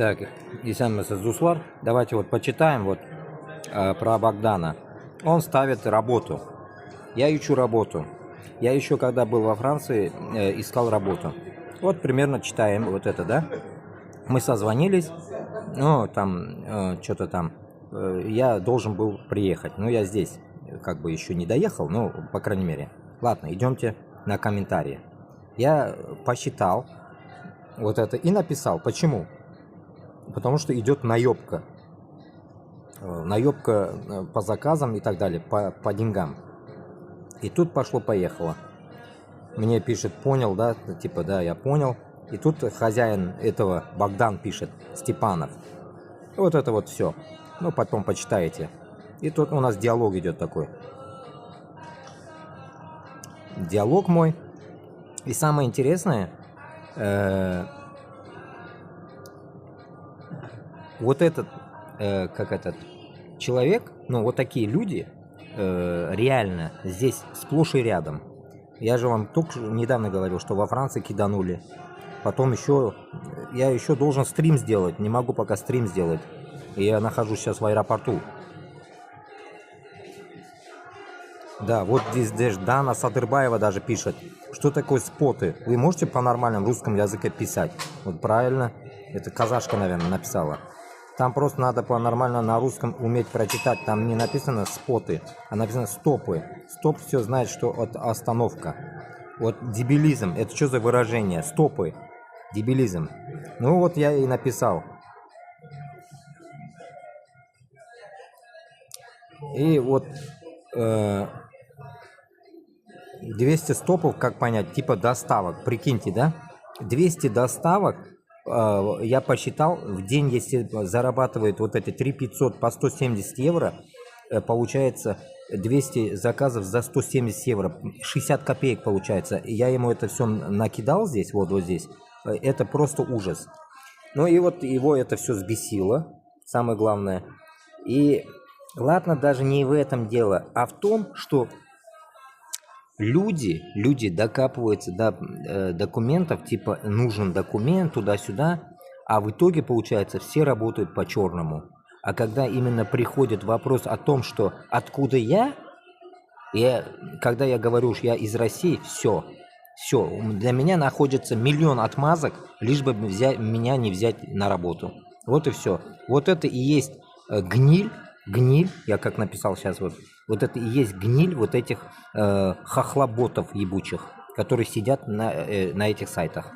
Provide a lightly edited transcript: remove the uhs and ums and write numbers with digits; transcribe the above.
Так, Исам Зуслар, давайте вот почитаем вот про Богдана. Он ставит работу. Я ищу работу. Я еще когда был во Франции, искал работу. Вот примерно читаем вот это, да? Мы созвонились, ну там что-то там. Я должен был приехать, но я здесь как бы еще не доехал, ну по крайней мере. Ладно, идемте на комментарии. Я посчитал вот это и написал. Почему? Потому что идет наебка. Наебка по заказам и так далее, по деньгам. И тут пошло-поехало. Мне пишет, понял, да? Типа, да, я понял. И тут хозяин этого, Богдан, пишет, Степанов. И вот это вот все. Ну, потом почитаете. И тут у нас диалог идет такой. Диалог мой. И самое интересное, вот этот, как этот человек, ну вот такие люди, реально здесь сплошь и рядом. Я же вам только недавно говорил, что во Франции киданули. Потом еще, я еще должен стрим сделать, не могу пока стрим сделать. И я нахожусь сейчас в аэропорту. Да, вот здесь Дана Садырбаева даже пишет, что такое споты. Вы можете по нормальному русскому языке писать? Вот правильно, это казашка, наверное, написала. Там просто надо по-нормально на русском уметь прочитать. Там не написано споты, а написано стопы. Стоп все знает, что это остановка. Вот дебилизм, это что за выражение? Стопы, дебилизм. Ну вот я и написал. И вот 200 стопов, как понять, типа доставок. Прикиньте, да? 200 доставок. Я посчитал, в день, если зарабатывает вот эти 3500 по 170 евро, получается 200 заказов за 170 евро, 60 копеек получается. Я ему это все накидал здесь, вот здесь. Это просто ужас. Ну и вот его это все взбесило, самое главное. И ладно, даже не в этом дело, а в том, что люди докапываются до документов, типа нужен документ туда-сюда, а в итоге, получается, все работают по-черному. А когда именно приходит вопрос о том, что откуда когда я говорю, что я из России, все, для меня находится миллион отмазок, лишь бы меня не взять на работу. Вот и все. Вот это и есть гниль, я как написал сейчас, вот это и есть гниль вот этих хохлоботов ебучих, которые сидят на этих сайтах.